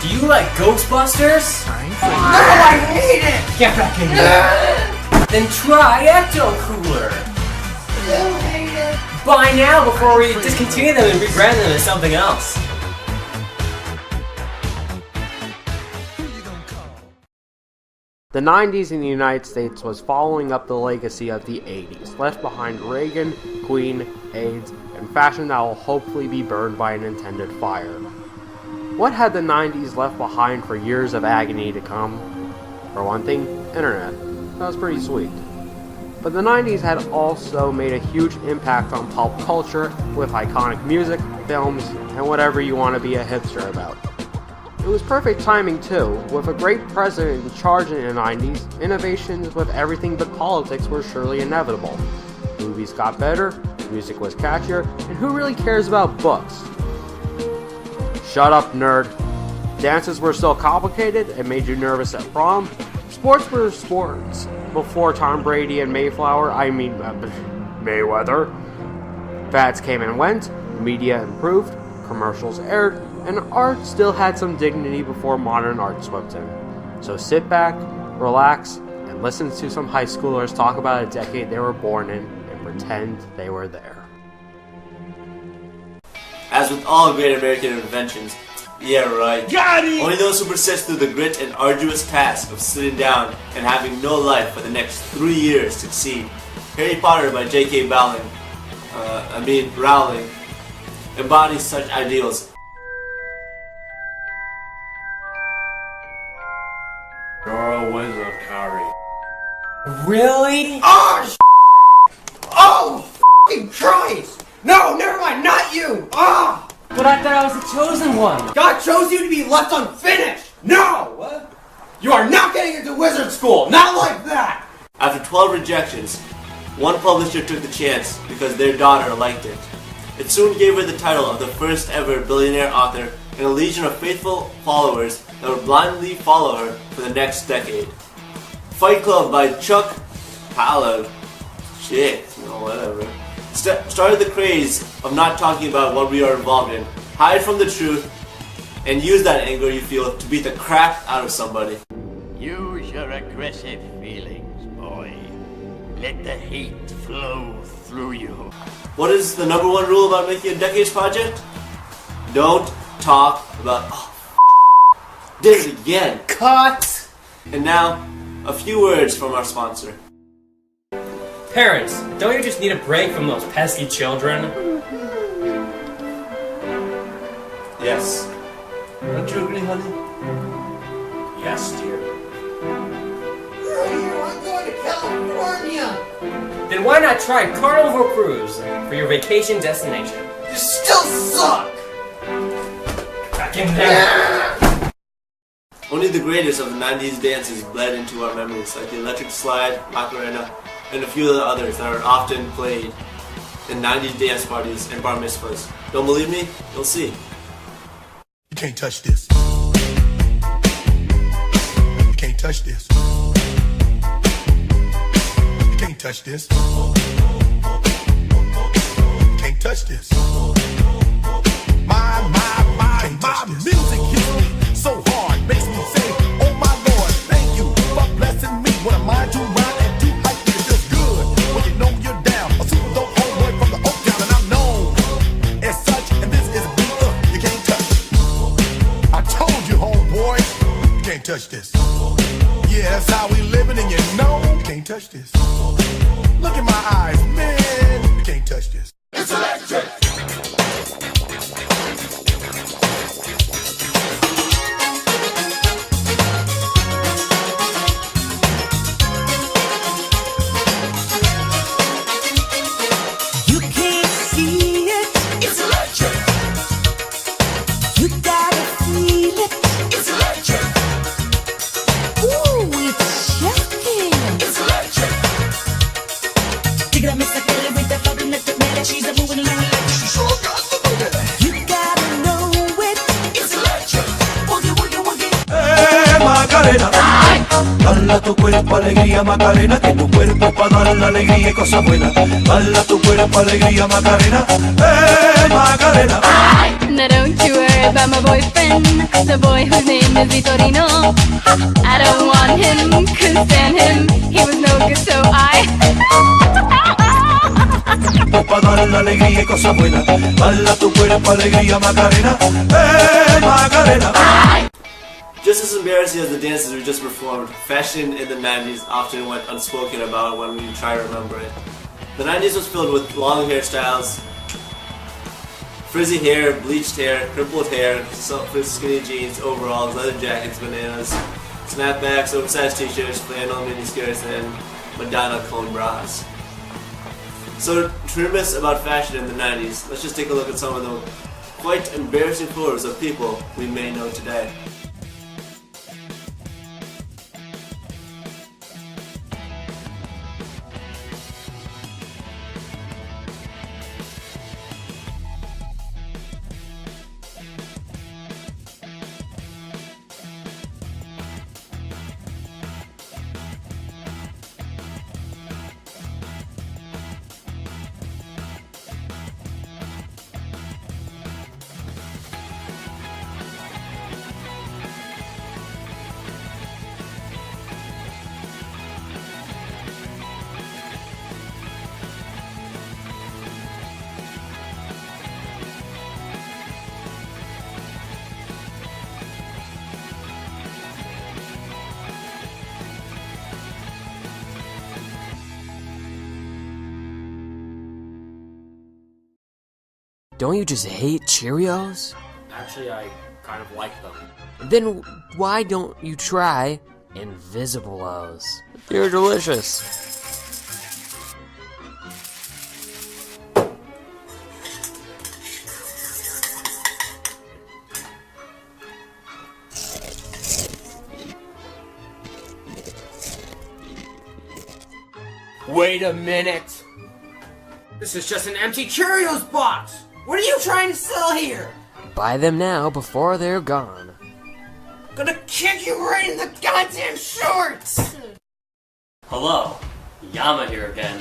Do you like Ghostbusters? No, I hate it! Get back in here. Then try Ecto Cooler. I hate it. Buy now before we discontinue them and rebrand them as something else. The 90s in the United States was following up the legacy of the 80s, left behind Reagan, Queen, AIDS, and fashion that will hopefully be burned by an intended fire. What had the 90s left behind for years of agony to come? For one thing, internet. That was pretty sweet. But the 90s had also made a huge impact on pop culture with iconic music, films, and whatever you want to be a hipster about. It was perfect timing too, with a great president in charge in the 90s, innovations with everything but politics were surely inevitable. Movies got better, music was catchier, and who really cares about books? Shut up, nerd. Dances were still complicated and made you nervous at prom. Sports were sports before Tom Brady and Mayweather. Fads came and went, media improved, commercials aired, and art still had some dignity before modern art swept in. So sit back, relax, and listen to some high schoolers talk about a decade they were born in and pretend they were there. As with all great American inventions, yeah right, Got it! only those who persist through the grit and arduous task of sitting down and having no life for the next 3 years succeed. Harry Potter by J.K. Rowling embodies such ideals. You're a wizard, Harry. Really? Oh, oh, f***ing Christ! No, never mind, not you! Ah! But I thought I was the chosen one. God chose you to be left unfinished! No! You are not getting into wizard school! Not like that! After 12 rejections, one publisher took the chance because their daughter liked it. It soon gave her the title of the first ever billionaire author and a legion of faithful followers that would blindly follow her for the next decade. Fight Club by Chuck Palahniuk, started the craze of not talking about what we are involved in, hide from the truth, and use that anger you feel to beat the crap out of somebody. Use your aggressive feelings, boy. Let the hate flow through you. What is the number one rule about making a decades project? Don't talk about did it again. Cut! And now, a few words from our sponsor. Parents, don't you just need a break from those pesky children? Yes. Don't you agree, honey? Yes, dear. Earlier, I'm going to California! Then why not try Carnival Cruise for your vacation destination? You still suck! Back in there! Only the greatest of the 90s dances bled into our memories, like the Electric Slide, Macarena, and a few of the others that are often played in 90s dance parties and bar mitzvahs. Don't believe me? You'll see. You can't touch this. You can't touch this. You can't touch this. You can't touch this. My music hits me so hard, makes me say, oh my Lord, thank you for blessing me. What am I to rhyme and do hype? It feels good when you know you're down. A super dope homeboy from the Oak Town, and I'm known as such. And this is a beat you can't touch. I told you, homeboy, you can't touch this. Yeah, that's how we living, and you know you can't touch this. Look in my eyes, man, you can't touch this. It's electric. She's a moving along like Macarena. Dala tu cuerpo alegría Macarena, que tu cuerpo es para dar la alegría y cosas buenas. Dala tu cuerpo alegría Macarena, Macarena. Now don't you worry about my boyfriend, the boy whose name is Vitorino. I don't want him, couldn't stand him, he was no good, so I Pa' dar la alegría y cosas buenas. Dala tu cuerpo alegría Macarena, Macarena. Just as embarrassing as the dances we just performed, fashion in the 90s often went unspoken about when we try to remember it. The 90s was filled with long hairstyles, frizzy hair, bleached hair, crippled hair, skinny jeans, overalls, leather jackets, bananas, snapbacks, oversized t-shirts, flannel miniskirts, and Madonna cone bras. So to reminisce about fashion in the 90s, let's just take a look at some of the quite embarrassing photos of people we may know today. Don't you just hate Cheerios? Actually, I kind of like them. Then why don't you try Invisible-O's? They're delicious. Wait a minute! This is just an empty Cheerios box! What are you trying to sell here? Buy them now before they're gone. I'm gonna kick you right in the goddamn shorts! Hello, Yama here again.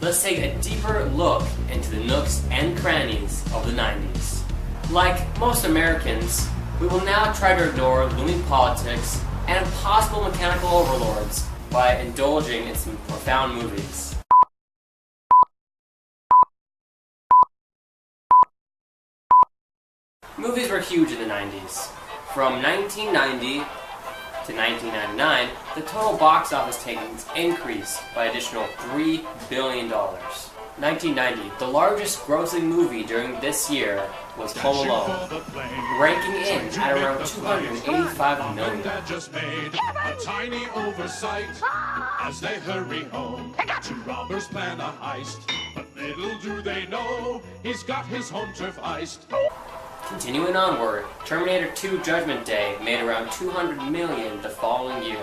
Let's take a deeper look into the nooks and crannies of the 90s. Like most Americans, we will now try to ignore looming politics and possible mechanical overlords by indulging in some profound movies. Movies were huge in the 90s. From 1990 to 1999, the total box office takings increased by an additional $3 billion. 1990, the largest grossing movie during this year was Home Alone, ranking in at around $285 million. Dad just made a tiny oversight as they hurry home. Two robbers plan a heist, but little do they know he's got his home turf iced. Continuing onward, Terminator 2 Judgment Day made around $200 million the following year.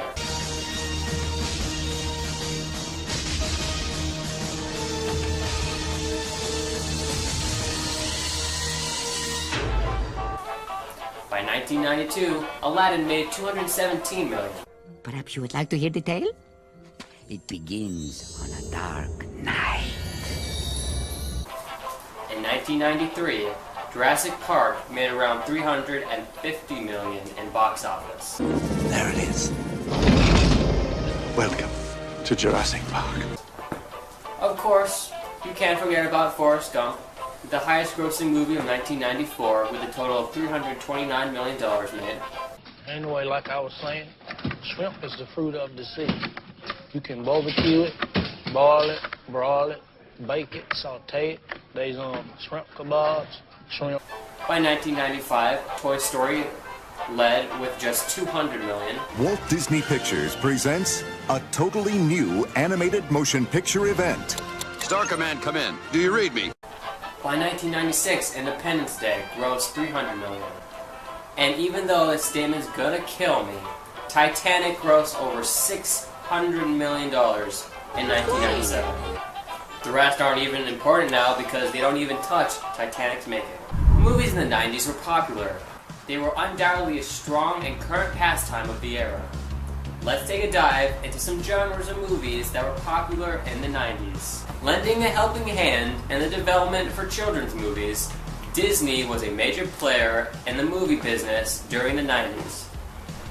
By 1992, Aladdin made $217 million. Perhaps you would like to hear the tale? It begins on a dark night. In 1993, Jurassic Park made around $350 million in box office. There it is. Welcome to Jurassic Park. Of course, you can't forget about Forrest Gump, the highest grossing movie of 1994 with a total of $329 million made. Anyway, like I was saying, shrimp is the fruit of the sea. You can barbecue it, boil it, broil it, bake it, saute it. There's shrimp kebabs, shrimp. By 1995, Toy Story led with just $200 million. Walt Disney Pictures presents a totally new animated motion picture event. Star Command, come in. Do you read me? By 1996, Independence Day grossed $300 million. And even though this statement's gonna kill me, Titanic grossed over $600 million in 1997. The rest aren't even important now because they don't even touch Titanic's making. Movies in the 90s were popular. They were undoubtedly a strong and current pastime of the era. let's take a dive into some genres of movies that were popular in the 90s. Lending a helping hand in the development for children's movies, Disney was a major player in the movie business during the 90s.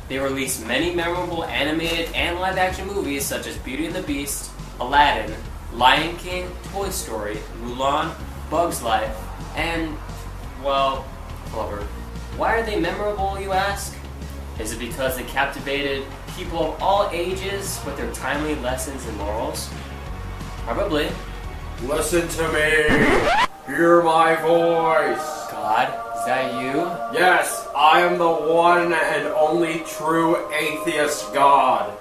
They released many memorable animated and live-action movies such as Beauty and the Beast, Aladdin, Lion King, Toy Story, Mulan, Bug's Life, and, well, Clover. Why are they memorable, you ask? Is it because they captivated people of all ages with their timely lessons and morals? Probably. Listen to me! Hear my voice! God, is that you? Yes, I am the one and only true atheist God.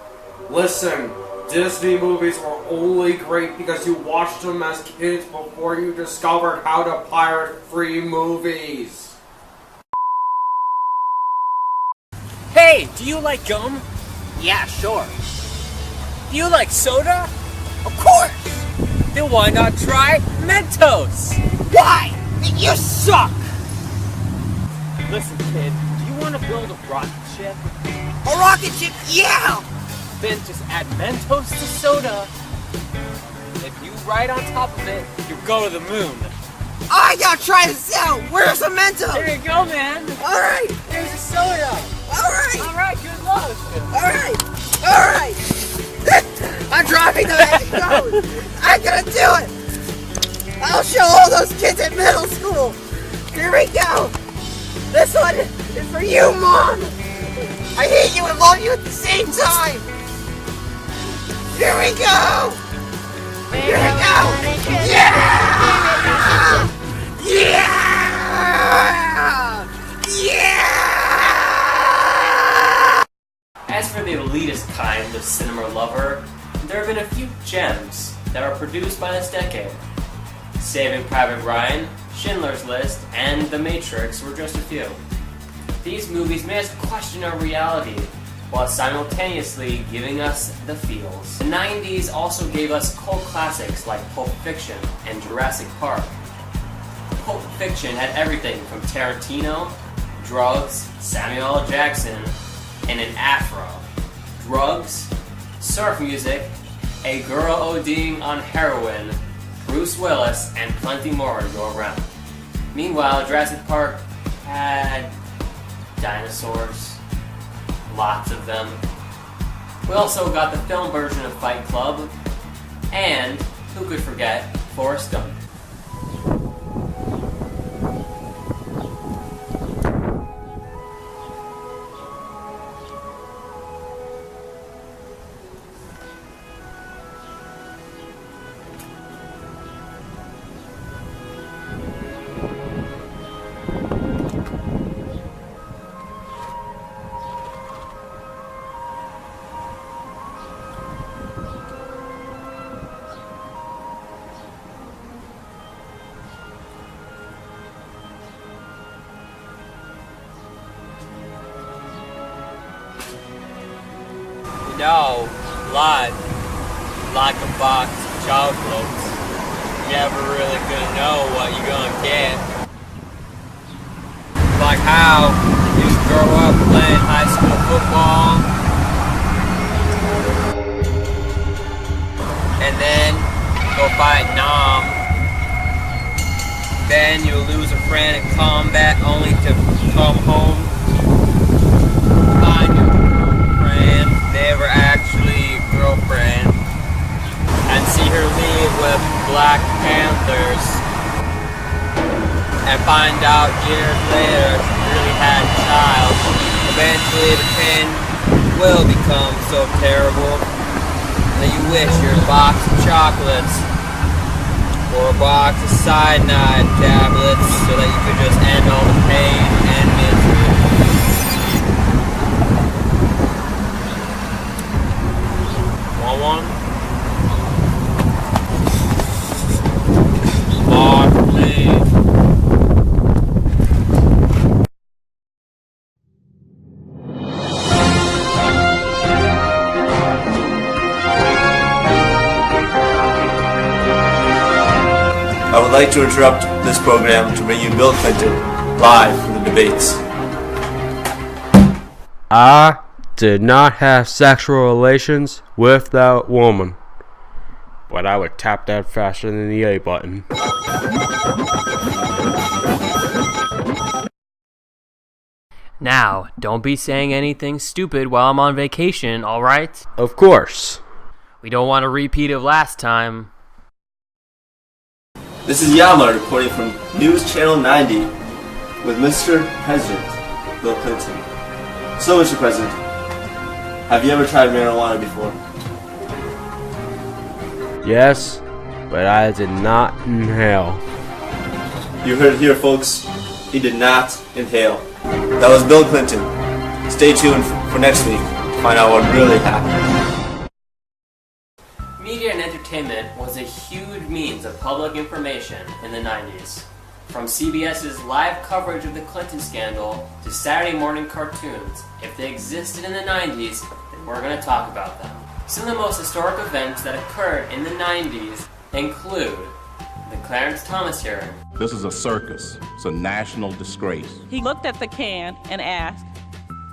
Listen, Disney movies were only great because you watched them as kids before you discovered how to pirate free movies. Hey, do you like gum? Yeah, sure. Do you like soda? Of course! Then why not try Mentos? Why? You suck! Listen, kid, do you want to build a rocket ship? A rocket ship? Yeah! Then just add Mentos to soda. If you ride on top of it, you go to the moon. I gotta try this out! Where's the Mentos? Here you go, man! Alright! Here's a soda! Alright! Alright, good luck! Alright! Alright! I'm driving the Mentos! I'm gonna do it! I'll show all those kids at middle school! Here we go! This one is for you, Mom! I hate you and love you at the same time! Here we go! Here we go! Yeah! Yeah! Yeah! As for the elitist kind of cinema lover, there have been a few gems that were produced by this decade. Saving Private Ryan, Schindler's List, and The Matrix were just a few. These movies made us question our reality, while simultaneously giving us the feels. The 90s also gave us cult classics like Pulp Fiction and Jurassic Park. Pulp Fiction had everything from Tarantino, drugs, Samuel L. Jackson, and an afro. Drugs, surf music, a girl ODing on heroin, Bruce Willis, and plenty more to go around. Meanwhile, Jurassic Park had dinosaurs. Lots of them. We also got the film version of Fight Club, and, who could forget, Forrest Gump. No, life, like a box of chocolates. You're never really gonna know what you're gonna get. Like how you grow up playing high school football, and then go fight Nam. Then you lose a friend in combat only to come home, find your girlfriend, never actually girlfriend, and see her leave with Black Panthers, and find out years later she really had a child. Eventually the pain will become so terrible that you wish your box of chocolates or a box of cyanide tablets so that you could just end all the pain and misery. Want one? More, please. I would like to interrupt this program to bring you Bill Clinton live from the debates. did not have sexual relations with that woman. But I would tap that faster than the A button. Now, don't be saying anything stupid while I'm on vacation, alright? Of course. We don't want a repeat of last time. This is Yama reporting from News Channel 90 with Mr. President Bill Clinton. So, Mr. President, have you ever tried marijuana before? Yes, but I did not inhale. You heard it here, folks. He did not inhale. That was Bill Clinton. Stay tuned for next week to find out what really happened. Media and entertainment was a huge means of public information in the 90s. From CBS's live coverage of the Clinton scandal to Saturday morning cartoons, if they existed in the 90s, then we're going to talk about them. Some of the most historic events that occurred in the 90s include the Clarence Thomas hearing. This is a circus. It's a national disgrace. He looked at the can and asked,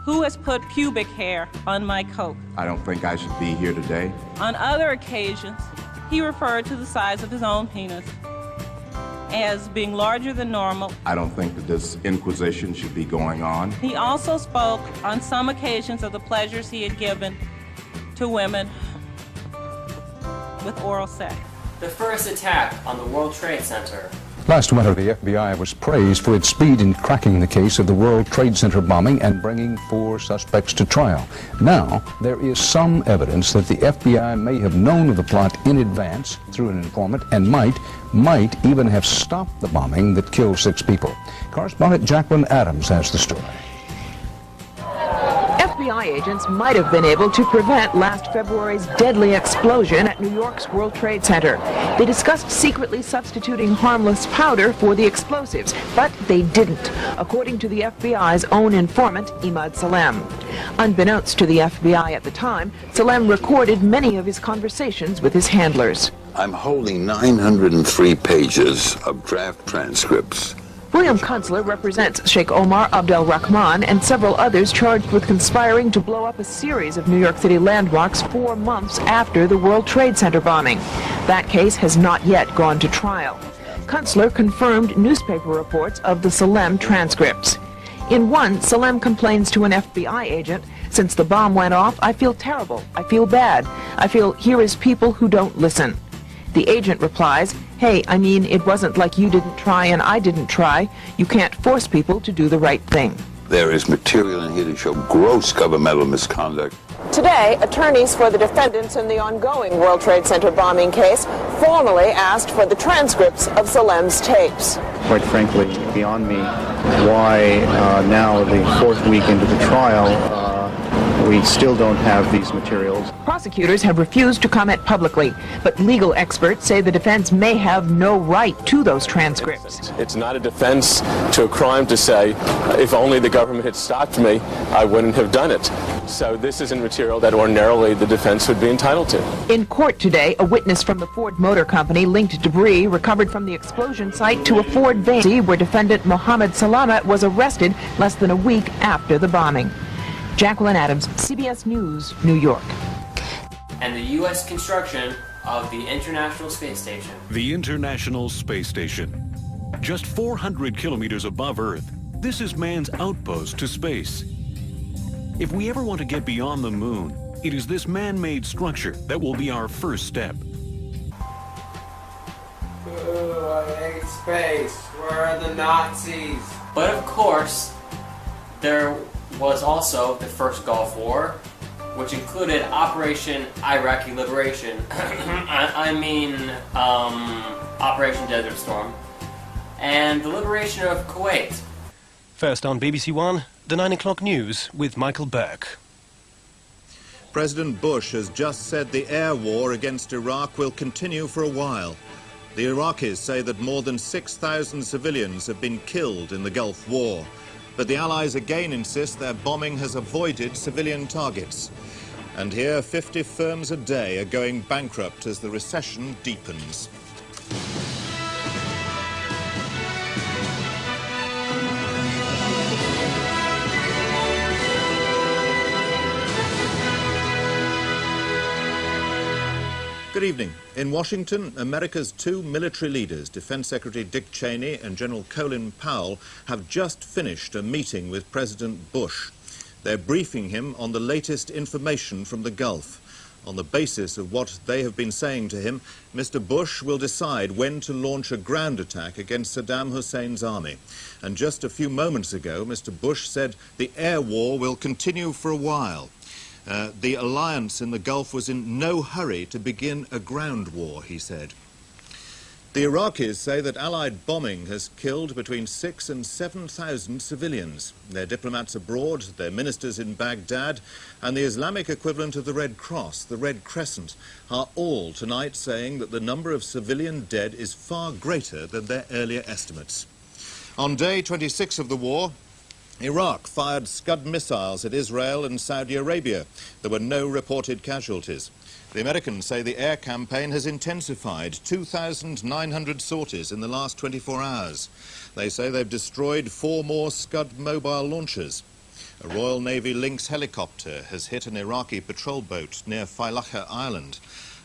"Who has put pubic hair on my coat?" I don't think I should be here today. On other occasions, he referred to the size of his own penis as being larger than normal. I don't think that this inquisition should be going on. He also spoke on some occasions of the pleasures he had given to women with oral sex. The first attack on the World Trade Center. Last winter, the FBI was praised for its speed in cracking the case of the World Trade Center bombing and bringing 4 suspects to trial. Now, there is some evidence that the FBI may have known of the plot in advance through an informant and might even have stopped the bombing that killed 6 people. Correspondent Jacqueline Adams has the story. FBI agents might have been able to prevent last February's deadly explosion at New York's World Trade Center. They discussed secretly substituting harmless powder for the explosives, but they didn't, according to the FBI's own informant, Imad Salem. Unbeknownst to the FBI at the time, Salem recorded many of his conversations with his handlers. I'm holding 903 pages of draft transcripts. William Kunstler represents Sheikh Omar Abdel Rahman and several others charged with conspiring to blow up a series of New York City landmarks 4 months after the World Trade Center bombing. That case has not yet gone to trial. Kunstler confirmed newspaper reports of the Salem transcripts. In one, Salem complains to an FBI agent, "Since the bomb went off, I feel terrible. I feel bad. I feel here is people who don't listen." The agent replies, "Hey, I mean, it wasn't like you didn't try and I didn't try. You can't force people to do the right thing." There is material in here to show gross governmental misconduct. Today, attorneys for the defendants in the ongoing World Trade Center bombing case formally asked for the transcripts of Salem's tapes. Quite frankly, beyond me, why now, the 4th week into the trial, we still don't have these materials. Prosecutors have refused to comment publicly, but legal experts say the defense may have no right to those transcripts. It's not a defense to a crime to say, if only the government had stopped me, I wouldn't have done it. So this isn't material that ordinarily the defense would be entitled to. In court today, a witness from the Ford Motor Company linked debris recovered from the explosion site to a Ford van where defendant Mohammed Salama was arrested less than a week after the bombing. Jacqueline Adams, CBS News, New York. And the U.S. construction of the International Space Station. The International Space Station. Just 400 kilometers above Earth, this is man's outpost to space. If we ever want to get beyond the moon, it is this man-made structure that will be our first step. Ooh, I hate space. Where are the Nazis? But of course, there was also the first Gulf War, which included Operation Iraqi Liberation, Operation Desert Storm, and the liberation of Kuwait. First on BBC One, the 9 o'clock news with Michael Burke. President Bush has just said the air war against Iraq will continue for a while. The Iraqis say that more than 6,000 civilians have been killed in the Gulf War. But the Allies again insist their bombing has avoided civilian targets. And here, 50 firms a day are going bankrupt as the recession deepens. Good evening. In Washington, America's two military leaders, Defense Secretary Dick Cheney and General Colin Powell, have just finished a meeting with President Bush. They're briefing him on the latest information from the Gulf. On the basis of what they have been saying to him, Mr. Bush will decide when to launch a ground attack against Saddam Hussein's army. And just a few moments ago, Mr. Bush said the air war will continue for a while. The alliance in the Gulf was in no hurry to begin a ground war, he said. The Iraqis say that Allied bombing has killed between 6,000 and 7,000 civilians. Their diplomats abroad, their ministers in Baghdad, and the Islamic equivalent of the Red Cross, the Red Crescent, are all tonight saying that the number of civilian dead is far greater than their earlier estimates. On day 26 of the war, Iraq fired Scud missiles at Israel and Saudi Arabia. There were no reported casualties. The Americans say the air campaign has intensified, 2,900 sorties in the last 24 hours. They say they've destroyed 4 more Scud mobile launchers. A Royal Navy Lynx helicopter has hit an Iraqi patrol boat near Failakha Island.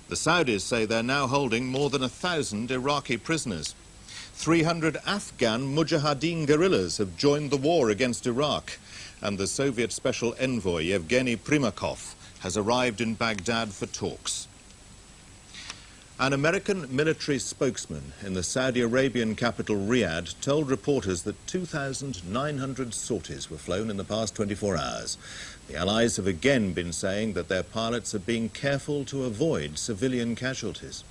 The Saudis say they're now holding more than 1,000 Iraqi prisoners. 300 Afghan Mujahideen guerrillas have joined the war against Iraq, and the Soviet Special Envoy Yevgeny Primakov has arrived in Baghdad for talks. An American military spokesman in the Saudi Arabian capital Riyadh told reporters that 2,900 sorties were flown in the past 24 hours. The Allies have again been saying that their pilots are being careful to avoid civilian casualties.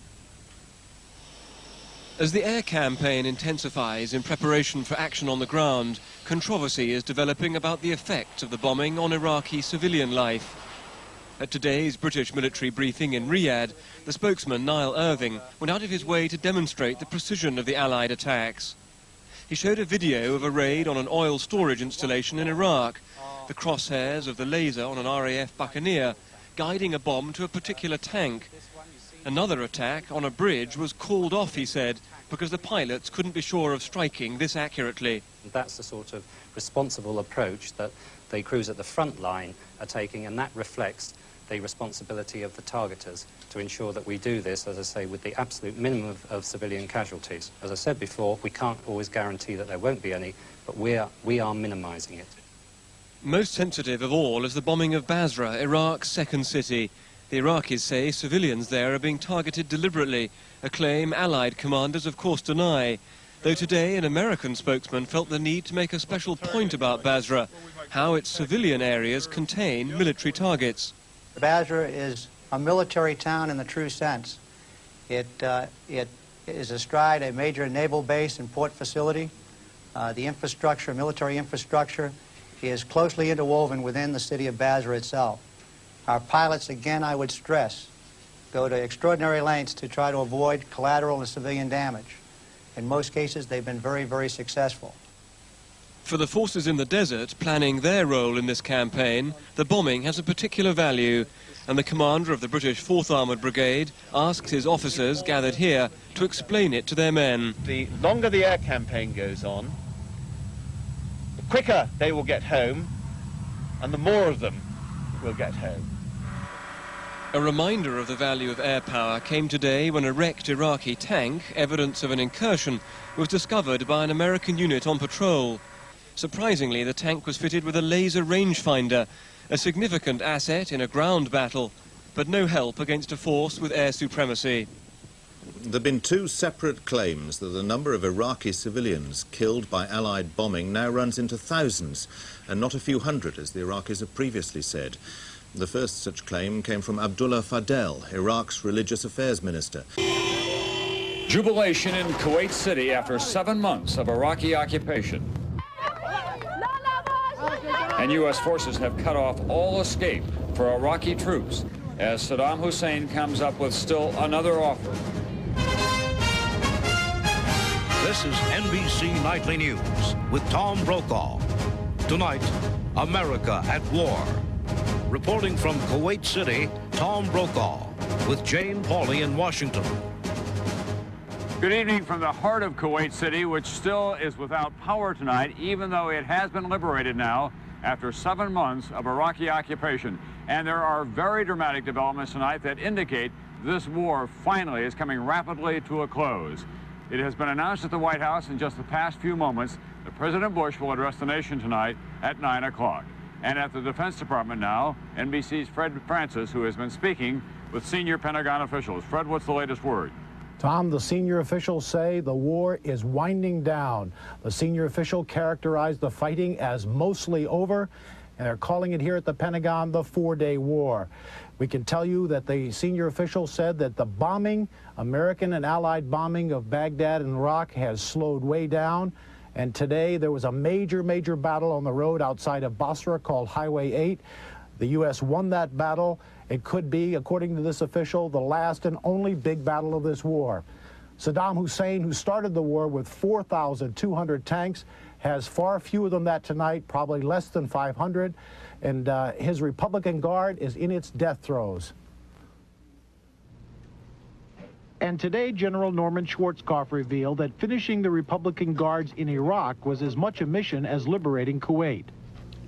As the air campaign intensifies in preparation for action on the ground, controversy is developing about the effects of the bombing on Iraqi civilian life. At today's British military briefing in Riyadh, the spokesman, Niall Irving, went out of his way to demonstrate the precision of the Allied attacks. He showed a video of a raid on an oil storage installation in Iraq, the crosshairs of the laser on an RAF Buccaneer guiding a bomb to a particular tank. Another attack on a bridge was called off, he said, because the pilots couldn't be sure of striking this accurately. That's the sort of responsible approach that the crews at the front line are taking, and that reflects the responsibility of the targeters to ensure that we do this, as I say, with the absolute minimum of civilian casualties. As I said before, we can't always guarantee that there won't be any, but we are minimising it. Most sensitive of all is the bombing of Basra, Iraq's second city. The Iraqis say civilians there are being targeted deliberately, a claim Allied commanders of course deny, though today an American spokesman felt the need to make a special point about Basra, how its civilian areas contain military targets. Basra is a military town in the true sense. It is astride a major naval base and port facility. The infrastructure, military infrastructure, is closely interwoven within the city of Basra itself. Our pilots, again, I would stress, go to extraordinary lengths to try to avoid collateral and civilian damage. In most cases, they've been very, very successful. For the forces in the desert planning their role in this campaign, the bombing has a particular value, and the commander of the British 4th Armoured Brigade asked his officers gathered here to explain it to their men. The longer the air campaign goes on, the quicker they will get home, and the more of them will get home. A reminder of the value of air power came today when a wrecked Iraqi tank, evidence of an incursion, was discovered by an American unit on patrol. Surprisingly, the tank was fitted with a laser rangefinder, a significant asset in a ground battle, but no help against a force with air supremacy. There have been 2 separate claims that the number of Iraqi civilians killed by Allied bombing now runs into thousands, and not a few hundred, as the Iraqis have previously said. The first such claim came from Abdullah Fadel, Iraq's religious affairs minister. Jubilation in Kuwait City after 7 months of Iraqi occupation. And U.S. forces have cut off all escape for Iraqi troops as Saddam Hussein comes up with still another offer. This is NBC Nightly News with Tom Brokaw. Tonight, America at war. Reporting from Kuwait City, Tom Brokaw with Jane Pauley in Washington. Good evening from the heart of Kuwait City, which still is without power tonight, even though it has been liberated now after 7 months of Iraqi occupation. And there are very dramatic developments tonight that indicate this war finally is coming rapidly to a close. It has been announced at the White House in just the past few moments that President Bush will address the nation tonight at 9 o'clock. And at the Defense Department now, NBC's Fred Francis, who has been speaking with senior Pentagon officials. Fred, what's the latest word? Tom, the senior officials say the war is winding down. The senior official characterized the fighting as mostly over, and they're calling it here at the Pentagon the 4-day war. We can tell you that the senior official said that the bombing, American and Allied bombing of Baghdad and Iraq has slowed way down. And today there was a major battle on the road outside of Basra called Highway 8. The U.S. won that battle. It could be, according to this official, the last and only big battle of this war. Saddam Hussein, who started the war with 4,200 tanks, has far fewer than that tonight, probably less than 500. And his Republican Guard is in its death throes. And today, General Norman Schwarzkopf revealed that finishing the Republican Guards in Iraq was as much a mission as liberating Kuwait.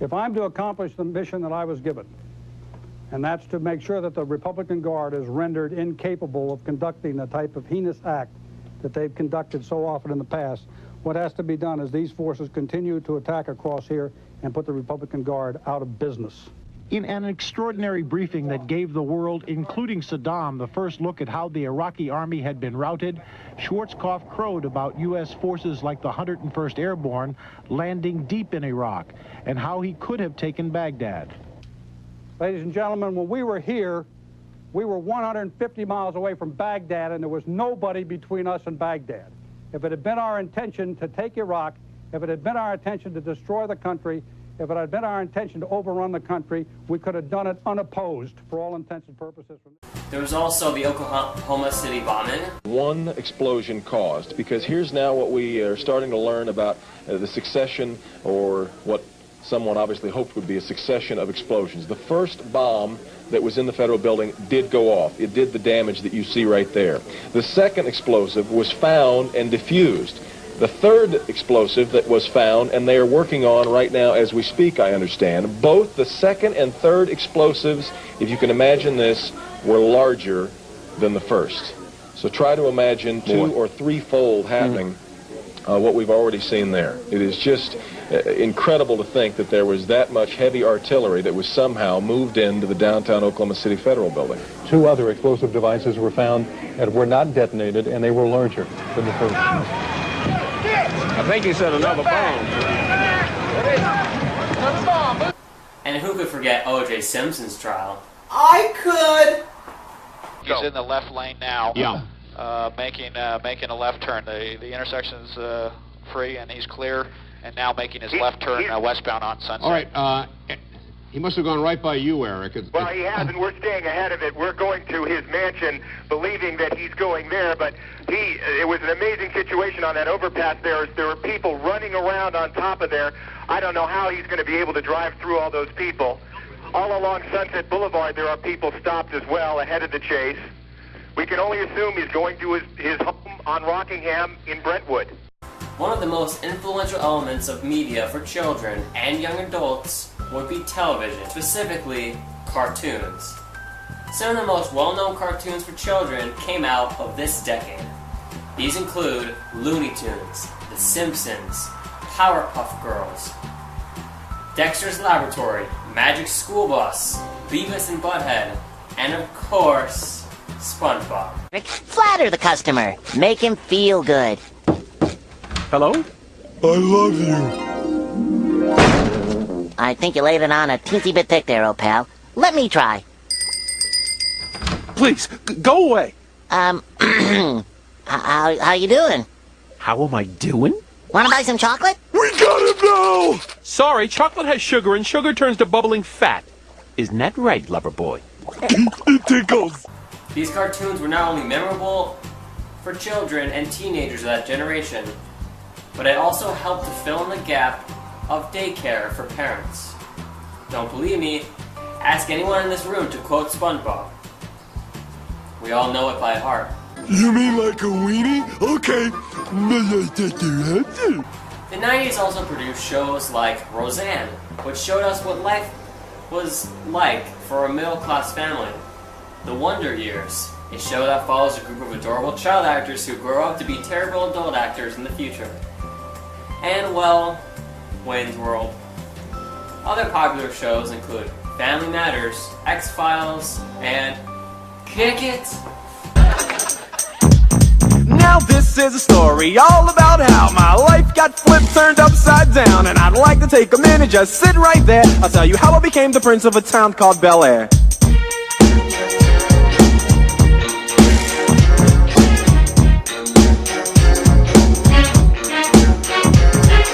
If I'm to accomplish the mission that I was given, and that's to make sure that the Republican Guard is rendered incapable of conducting the type of heinous act that they've conducted so often in the past, what has to be done is these forces continue to attack across here and put the Republican Guard out of business. In an extraordinary briefing that gave the world, including Saddam, the first look at how the Iraqi army had been routed, Schwarzkopf crowed about U.S. forces like the 101st Airborne landing deep in Iraq and how he could have taken Baghdad. Ladies and gentlemen, when we were here, we were 150 miles away from Baghdad, and there was nobody between us and Baghdad. If it had been our intention to take Iraq, if it had been our intention to destroy the country, if it had been our intention to overrun the country, we could have done it unopposed for all intents and purposes. There was also the Oklahoma City bombing. One explosion caused, because here's now what we are starting to learn about the succession, or what someone obviously hoped would be a succession of explosions. The first bomb that was in the federal building did go off. It did the damage that you see right there. The second explosive was found and diffused. The third explosive that was found, and they are working on right now as we speak, I understand, both the second and third explosives, if you can imagine this, were larger than the first. So try to imagine two or threefold happening what we've already seen there. It is just incredible to think that there was that much heavy artillery that was somehow moved into the downtown Oklahoma City Federal Building. Two other explosive devices were found that were not detonated, and they were larger than the first. I think he said another bomb. And who could forget O.J. Simpson's trial? I could! He's in the left lane now. Yeah. Making a left turn. The intersection's free, and he's clear, and now making his left turn westbound on Sunset. All right. He must have gone right by you, Eric. Well, he has, and we're staying ahead of it. We're going to his mansion, believing that he's going there, but it was an amazing situation on that overpass there. There were people running around on top of there. I don't know how he's going to be able to drive through all those people. All along Sunset Boulevard, there are people stopped as well ahead of the chase. We can only assume he's going to his home on Rockingham in Brentwood. One of the most influential elements of media for children and young adults would be television, specifically cartoons. Some of the most well-known cartoons for children came out of this decade. These include Looney Tunes, The Simpsons, Powerpuff Girls, Dexter's Laboratory, Magic School Bus, Beavis and Butthead, and of course, SpongeBob. Flatter the customer. Make him feel good. Hello? I love you. I think you laid it on a teensy bit thick there, old pal. Let me try. Please, go away. How you doing? How am I doing? Wanna buy some chocolate? We got him now! Sorry, chocolate has sugar, and sugar turns to bubbling fat. Isn't that right, lover boy? It tickles. These cartoons were not only memorable for children and teenagers of that generation, but it also helped to fill in the gap of daycare for parents. Don't believe me? Ask anyone in this room to quote SpongeBob. We all know it by heart. You mean like a weenie? Okay. The 90s also produced shows like Roseanne, which showed us what life was like for a middle-class family. The Wonder Years, a show that follows a group of adorable child actors who grow up to be terrible adult actors in the future. And, well, Wayne's World. Other popular shows include Family Matters, X-Files, and Kick It! Now this is a story all about how my life got flipped, turned upside down, and I'd like to take a minute, just sit right there. I'll tell you how I became the prince of a town called Bel Air.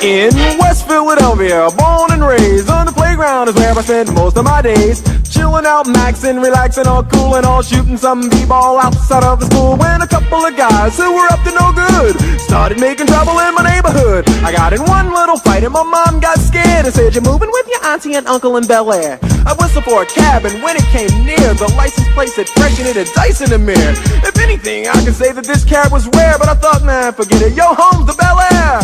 In West Philadelphia, born and raised, on the playground is where I spend most of my days. Chilling out, maxing, relaxing, all cool and all, shooting some b-ball outside of the school. When a couple of guys who were up to no good started making trouble in my neighborhood. I got in one little fight and my mom got scared and said, "You're moving with your auntie and uncle in Bel Air." I whistled for a cab, and when it came near, the license plate said fresh and it had dice in the mirror. If anything, I could say that this cab was rare, but I thought, nah, forget it, yo, home's the Bel Air.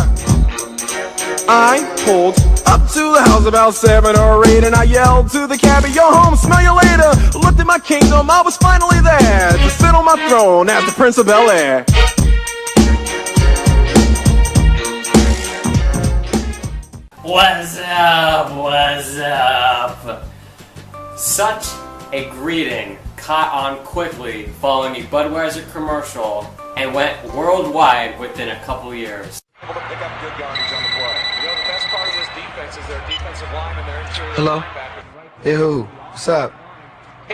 I pulled up to the house about 7 or 8, and I yelled to the cabbie, "Yo, home, smell you later." Looked at my kingdom, I was finally there to sit on my throne as the Prince of Bel Air. What's up? What's up? Such a greeting caught on quickly following a Budweiser commercial and went worldwide within a couple years. Able to pick up good yardage on the play. You know, the best part of this defense is their defensive line and their interior. Hello? Hey, who? What's up?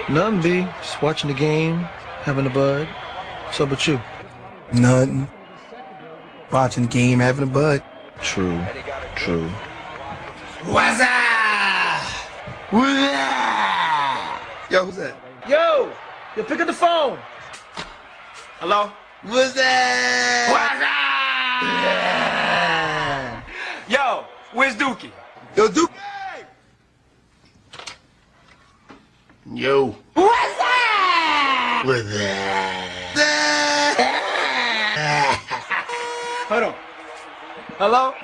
Nothing, B. Just watching the game, having a bud. What's up with you? Nothing. Watching the game, having a bud. True. True. What's up? What's up? Yo, who's that? Yo, pick up the phone. Hello? What's that? What's up? Yo, where's Dookie? Yo, Dookie! Yo. What's that? What's that? Hold on. Hello?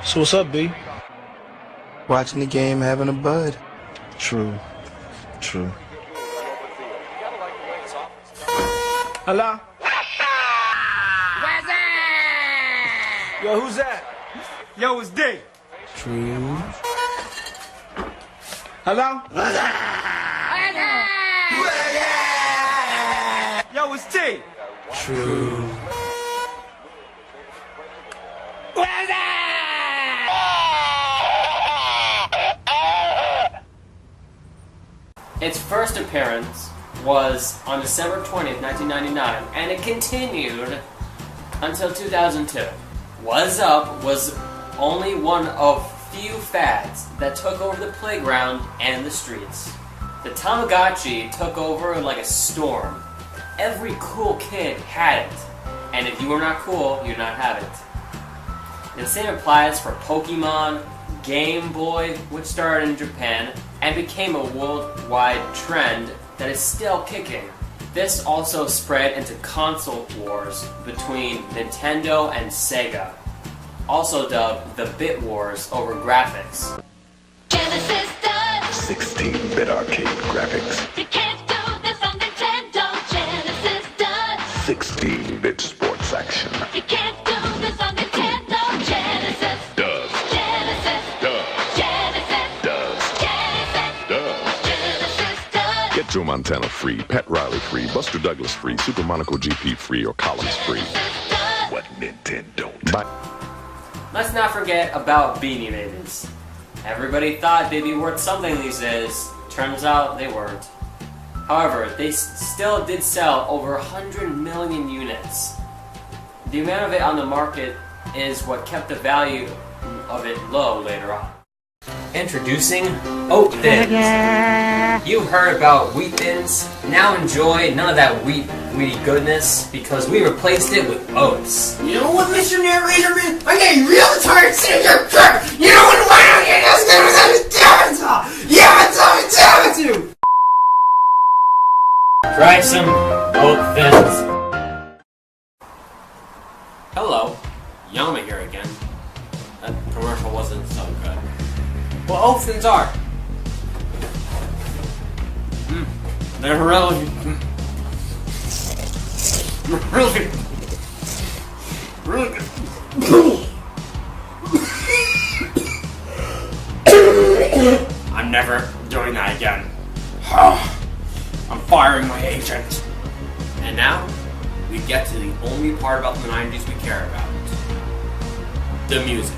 So what's up, B? Watching the game, having a bud. True. True. Hello? Where's that? Yo, who's that? Yo, it's D. True. Hello? Yo, it's T. True. Where's that? Its first appearance was on December 20th, 1999, and it continued until 2002. What's Up was only one of few fads that took over the playground and the streets. The Tamagotchi took over like a storm. Every cool kid had it, and if you were not cool, you did not have it. And the same applies for Pokemon, Game Boy, which started in Japan and became a worldwide trend that is still kicking. This also spread into console wars between Nintendo and Sega, also dubbed the Bit Wars over graphics. Genesis does 16-bit arcade graphics. You can't do this on Nintendo. Genesis does 16-bit sports action. You can't do this on Nintendo. Genesis Does. Genesis Does. Genesis Does. Genesis Does. Genesis does. Get Joe Montana free, Pat Riley free, Buster Douglas free, Super Monaco GP free, or Collins free. What Nintendo don't. Let's not forget about Beanie Babies. Everybody thought they'd be worth something these days. Turns out they weren't. However, they still did sell over 100 million units. The amount of it on the market is what kept the value of it low later on. Introducing Oat Thins. You heard about Wheat Thins. Now enjoy none of that wheaty goodness because we replaced it with oats. You know what, Mr. Narrator Man? I'm getting real tired sitting here. You know what? Why don't you just give us a damn it to? Try some Oat Thins. Hello, Yama here again. That commercial wasn't so good. Well, all things are. They're really good. I'm never doing that again. I'm firing my agent. And now, we get to the only part about the 90s we care about. The music.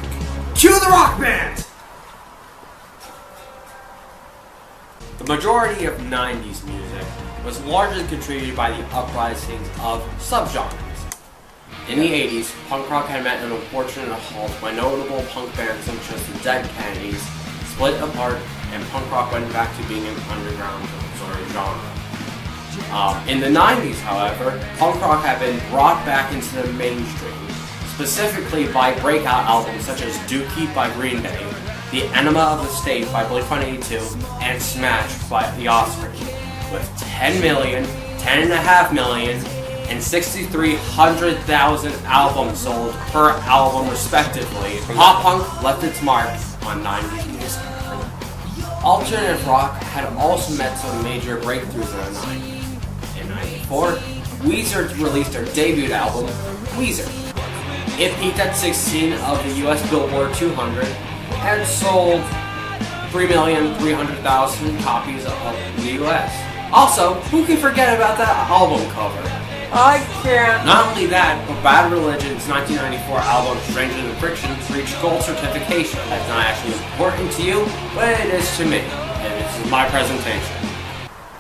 Cue the rock band! The majority of 90s music was largely contributed by the uprisings of subgenres. In the 80s, punk rock had met an unfortunate halt when notable punk bands such as the Dead Kennedys split apart and punk rock went back to being an underground sort of genre. In the 90s, however, punk rock had been brought back into the mainstream, specifically by breakout albums such as Dookie by Green Day, The Enema of the State by Blink-182, and Smash by The Offspring, with 10 million, 10.5 million, and 6,300,000 albums sold per album respectively. Pop punk left its mark on 90s music. Alternative rock had also met some major breakthroughs in the 90s. In 94, Weezer released their debut album, Weezer. It peaked at 16 of the US Billboard 200 and sold 3,300,000 copies of the US. Also, who can forget about that album cover? I can't. Not only that, but Bad Religion's 1994 album Stranger Than Friction reached gold certification. That's not actually important to you, but it is to me, and this is my presentation.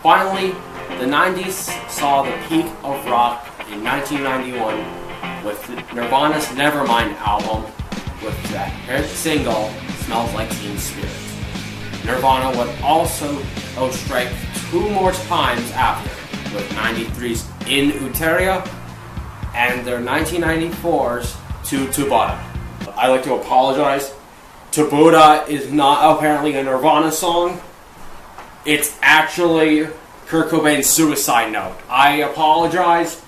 Finally, the 90s saw the peak of rock in 1991 with Nirvana's Nevermind album with that hit single, Smells Like Teen Spirit. Nirvana would also strike 2 more times after, with 93's In Uteria and their 1994's To Buddha. I'd like to apologize. To Buddha is not apparently a Nirvana song. It's actually Kurt Cobain's suicide note. I apologize.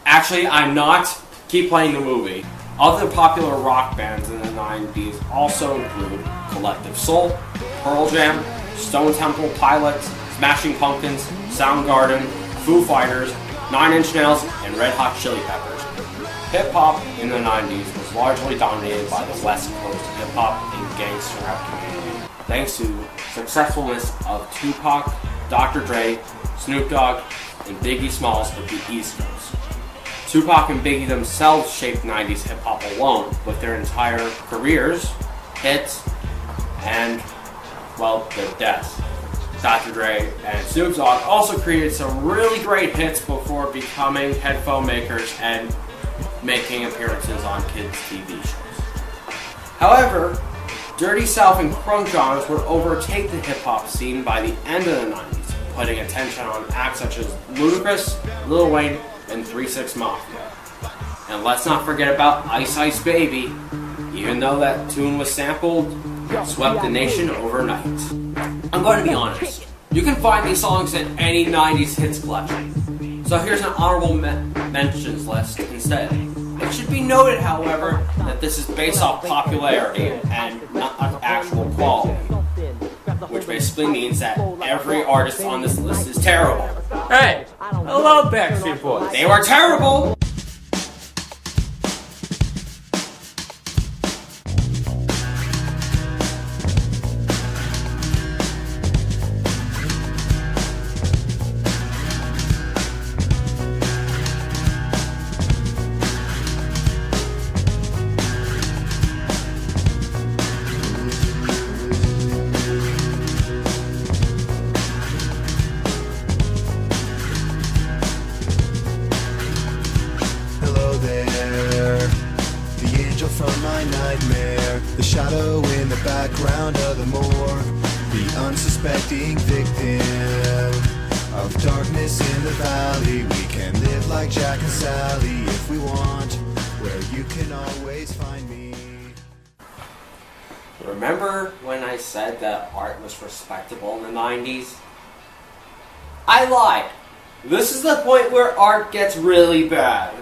Actually, I'm not. Keep playing the movie. Other popular rock bands in the 90s also include Collective Soul, Pearl Jam, Stone Temple Pilots, Smashing Pumpkins, Soundgarden, Foo Fighters, 9 Inch Nails, and Red Hot Chili Peppers. Hip-hop in the 90s was largely dominated by the West Coast hip-hop and gangster rap community, thanks to successfulness of Tupac, Dr. Dre, Snoop Dogg, and Biggie Smalls of the East Coast. Tupac and Biggie themselves shaped 90s hip-hop alone with their entire careers, hits, and, well, their deaths. Dr. Dre and Snoop Dogg also created some really great hits before becoming headphone makers and making appearances on kids' TV shows. However, Dirty South and crunk genres would overtake the hip-hop scene by the end of the 90s, putting attention on acts such as Ludacris, Lil Wayne, and 3 6 Mafia. And let's not forget about Ice Ice Baby. Even though that tune was sampled, it swept the nation overnight. I'm going to be honest. You can find these songs in any 90s hits collection. So here's an honorable mentions list instead. It should be noted, however, that this is based off popularity and not actual quality. Which basically means that every artist on this list is terrible. Hey, I love Backstreet Boys. They were terrible! Remember when I said that art was respectable in the 90s? I lied. This is the point where art gets really bad.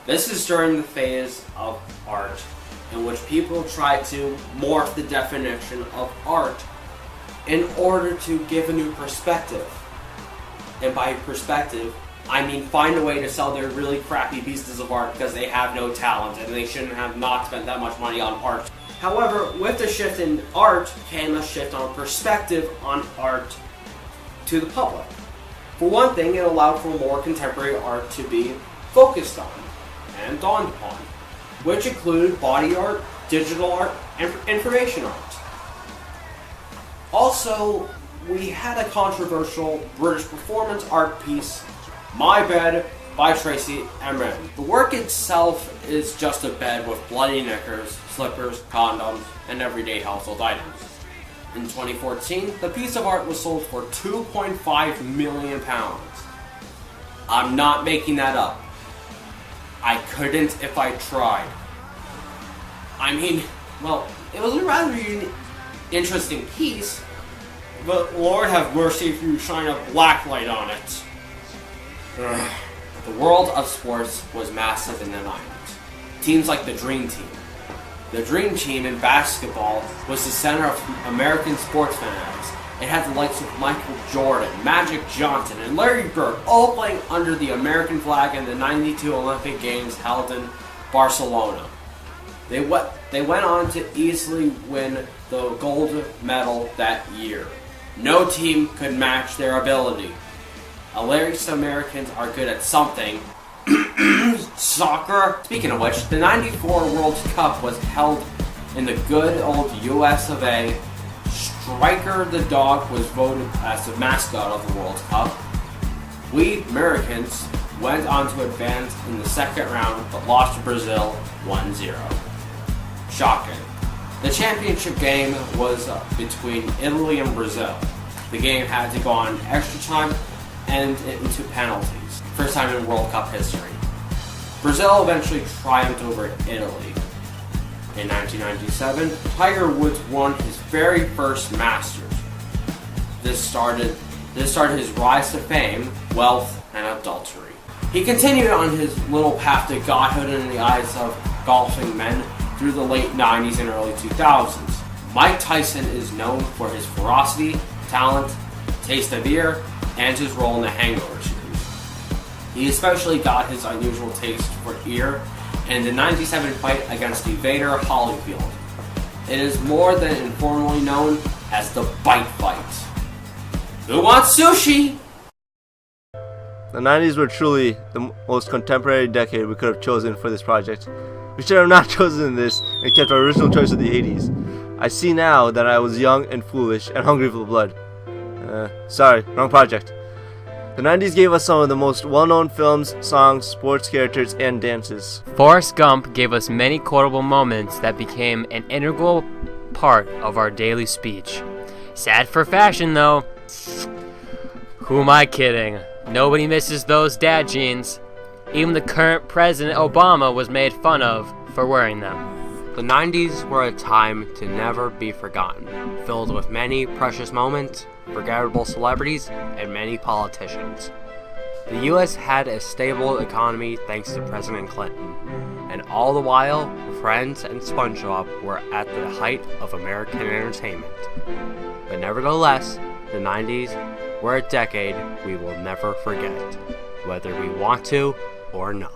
This is during the phase of art in which people try to morph the definition of art in order to give a new perspective. And by perspective, I mean find a way to sell their really crappy pieces of art because they have no talent and they shouldn't have not spent that much money on art. However, with the shift in art came a shift on perspective on art to the public. For one thing, it allowed for more contemporary art to be focused on and dawned upon, which included body art, digital art, and information art. Also, we had a controversial British performance art piece, My Bed by Tracy Emin. The work itself is just a bed with bloody knickers, slippers, condoms, and everyday household items. In 2014, the piece of art was sold for £2.5 million. I'm not making that up. I couldn't if I tried. I mean, well, it was a rather interesting piece, but Lord have mercy if you shine a black light on it. Ugh. The world of sports was massive in the 90s. Teams like the Dream Team. The Dream Team in basketball was the center of American sports fanatics. It had the likes of Michael Jordan, Magic Johnson, and Larry Bird all playing under the American flag in the 92 Olympic Games held in Barcelona. They went on to easily win the gold medal that year. No team could match their ability. Hilarious Americans are good at something. Soccer. Speaking of which, the 94 World Cup was held in the good old US of A. Striker the dog was voted as the mascot of the World Cup. We Americans went on to advance in the second round but lost to Brazil 1-0. Shocking. The championship game was between Italy and Brazil. The game had to go on extra time and into penalties. First time in World Cup history. Brazil eventually triumphed over Italy. In 1997, Tiger Woods won his very first Masters. This started his rise to fame, wealth, and adultery. He continued on his little path to godhood in the eyes of golfing men through the late 90s and early 2000s. Mike Tyson is known for his ferocity, talent, taste of beer, and his role in the Hangover series. He especially got his unusual taste for ear in the 97 fight against Evander Holyfield. It is more than informally known as the Bite Fight. Who wants sushi? The 90s were truly the most contemporary decade we could have chosen for this project. We should have not chosen this and kept our original choice of the 80s. I see now that I was young and foolish and hungry for blood. Sorry, wrong project. The 90s gave us some of the most well-known films, songs, sports characters, and dances. Forrest Gump gave us many quotable moments that became an integral part of our daily speech. Sad for fashion, though. Who am I kidding? Nobody misses those dad jeans. Even the current President Obama was made fun of for wearing them. The 90s were a time to never be forgotten, filled with many precious moments, forgettable celebrities, and many politicians. The US had a stable economy thanks to President Clinton, and all the while, Friends and SpongeBob were at the height of American entertainment. But nevertheless, the 90s were a decade we will never forget, whether we want to or not.